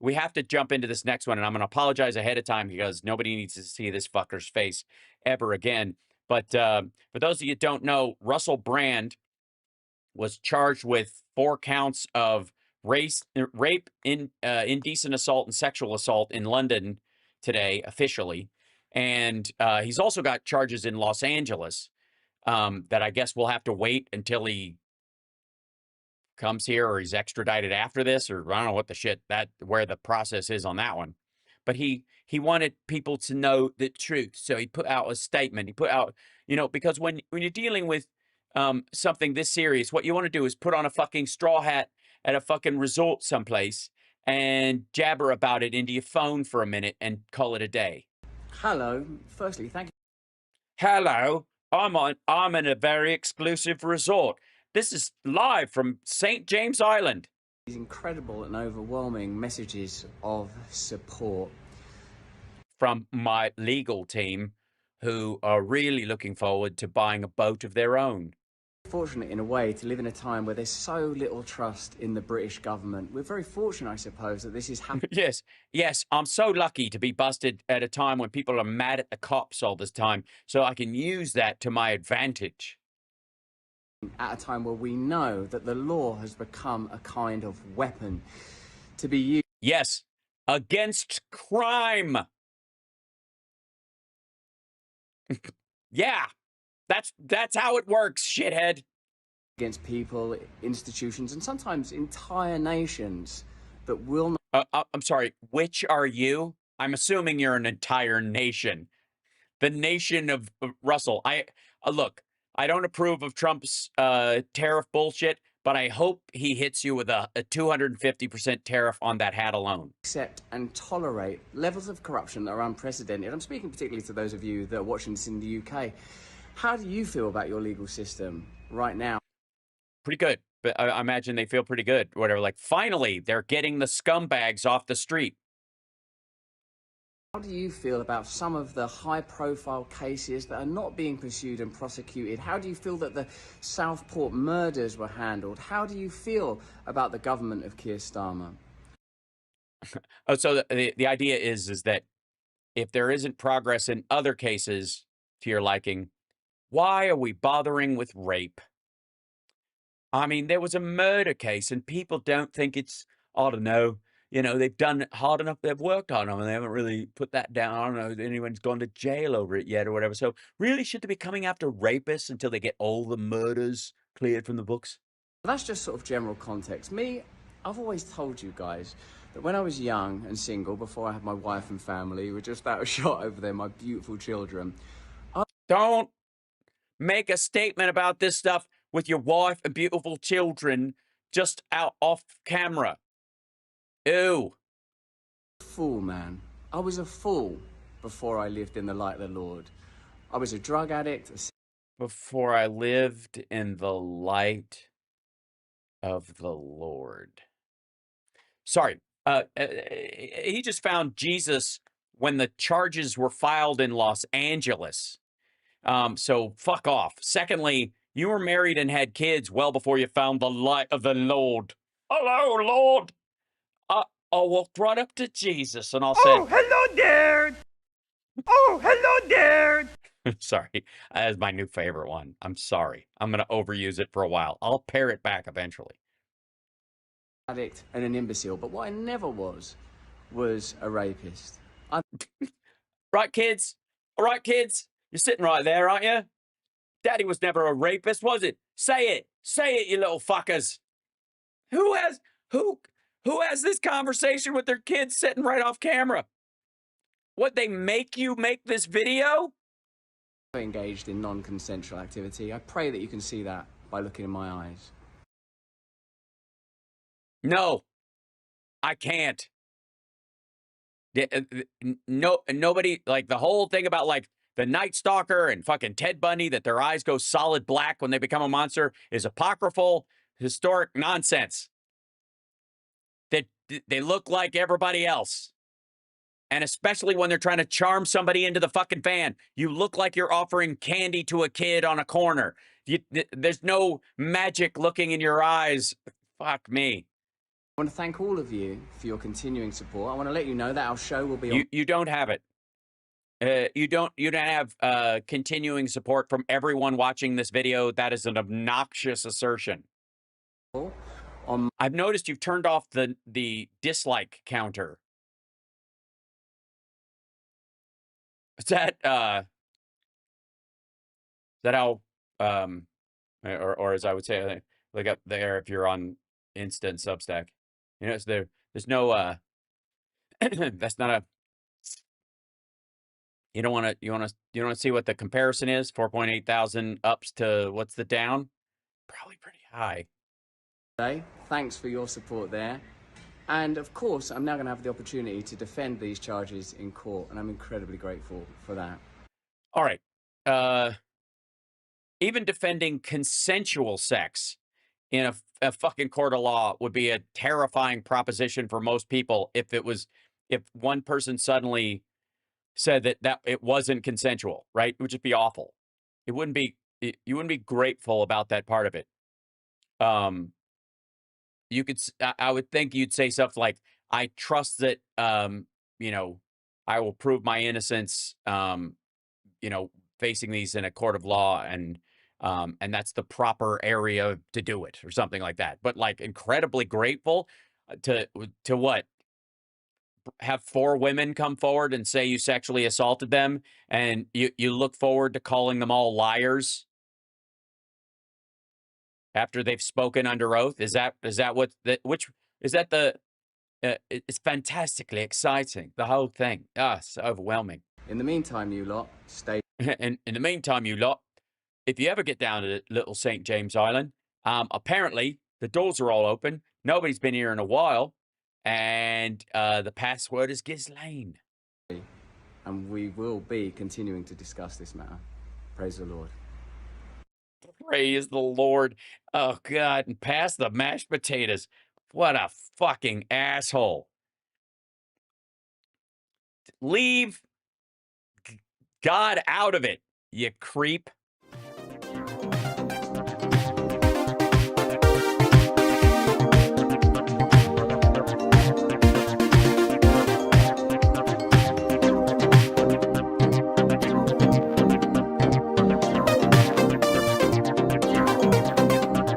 we have to jump into this next one, and I'm going to apologize ahead of time because nobody needs to see this fucker's face ever again. But for those of you who don't know, Russell Brand was charged with 4 counts of rape, indecent assault, and sexual assault in London today, officially. And he's also got charges in Los Angeles that I guess we'll have to wait until he comes here or he's extradited after this, or I don't know what the shit where the process is on that one. But he wanted people to know the truth, so he put out a statement. He put out, because when you're dealing with something this serious, what you want to do is put on a fucking straw hat at a fucking resort someplace and jabber about it into your phone for a minute and call it a day. Hello. Firstly, thank you. Hello, I'm in a very exclusive resort. This is live from St. James Island. These incredible and overwhelming messages of support from my legal team, who are really looking forward to buying a boat of their own. Fortunate in a way to live in a time where there's so little trust in the British government. We're very fortunate, I suppose, that this is happening. Yes, I'm so lucky to be busted at a time when people are mad at the cops all this time, so I can use that to my advantage. At a time where we know that the law has become a kind of weapon to be used. Yes, against crime. Yeah, that's how it works, shithead. Against people, institutions, and sometimes entire nations that will not. I'm sorry, which are you? I'm assuming you're an entire nation. The nation of Russell. Look, I don't approve of Trump's tariff bullshit, but I hope he hits you with a 250% tariff on that hat alone. Accept and tolerate levels of corruption that are unprecedented. I'm speaking particularly to those of you that are watching this in the UK. How do you feel about your legal system right now? Pretty good. But I imagine they feel pretty good. Whatever. Like, finally, they're getting the scumbags off the street. How do you feel about some of the high-profile cases that are not being pursued and prosecuted? How do you feel that the Southport murders were handled? How do you feel about the government of Keir Starmer? So the idea is that if there isn't progress in other cases to your liking, why are we bothering with rape? I mean, there was a murder case, and people don't think it's, I don't know, they've done it hard enough. They've worked on them, and they haven't really put that down. I don't know if anyone's gone to jail over it yet or whatever. So really, should they be coming after rapists until they get all the murders cleared from the books? That's just sort of general context. I've always told you guys that when I was young and single, before I had my wife and family, we're just out of shot over there, my beautiful children. Don't make a statement about this stuff with your wife and beautiful children just out off camera. Ew. Fool, man. I was a fool before I lived in the light of the Lord. I was a drug addict. Before I lived in the light of the Lord. Sorry. He just found Jesus when the charges were filed in Los Angeles. So fuck off. Secondly, you were married and had kids well before you found the light of the Lord. Hello, Lord. I walked right up to Jesus and I said, "Oh, hello there. Oh, hello there." Sorry, that is my new favorite one. I'm sorry. I'm going to overuse it for a while. I'll pare it back eventually. Addict and an imbecile, but what I never was a rapist. Right, kids? All right, kids? You're sitting right there, aren't you? Daddy was never a rapist, was it? Say it. Say it, you little fuckers. Who has this conversation with their kids sitting right off camera? What, they make you make this video? Engaged in non-consensual activity. I pray that you can see that by looking in my eyes. No, I can't. No, nobody, like the whole thing about like the Night Stalker and fucking Ted Bundy, that their eyes go solid black when they become a monster, is apocryphal, historic nonsense. That they look like everybody else. And especially when they're trying to charm somebody into the fucking van. You look like you're offering candy to a kid on a corner. There's no magic looking in your eyes. Fuck me. I want to thank all of you for your continuing support. I want to let you know that our show will be on You don't have it. You don't have continuing support from everyone watching this video. That is an obnoxious assertion. on I've noticed you've turned off the dislike counter. Is that how or as I would say, look up there if you're on Instant Substack. You know, there's no that's not a you don't want to see what the comparison is. 4.8 thousand ups to what's the down? Probably pretty high. today. Thanks for your support there. And of course, I'm now going to have the opportunity to defend these charges in court, and I'm incredibly grateful for that. All right. Even defending consensual sex in a fucking court of law would be a terrifying proposition for most people if one person suddenly said that it wasn't consensual, right? It would just be awful. You wouldn't be grateful about that part of it. I would think you'd say stuff like, I trust that, I will prove my innocence, facing these in a court of law, and that's the proper area to do it, or something like that. But like incredibly grateful to what? Have 4 women come forward and say you sexually assaulted them, and you look forward to calling them all liars after they've spoken under oath? Is that what it's fantastically exciting, the whole thing. It's overwhelming. In the meantime, you lot, stay And in the meantime, you lot, if you ever get down to Little St. James Island, apparently the doors are all open. Nobody's been here in a while, and the password is Ghislaine. and we will be continuing to discuss this matter. Praise the Lord. Praise the Lord. Oh, God. And pass the mashed potatoes. What a fucking asshole. Leave God out of it, you creep.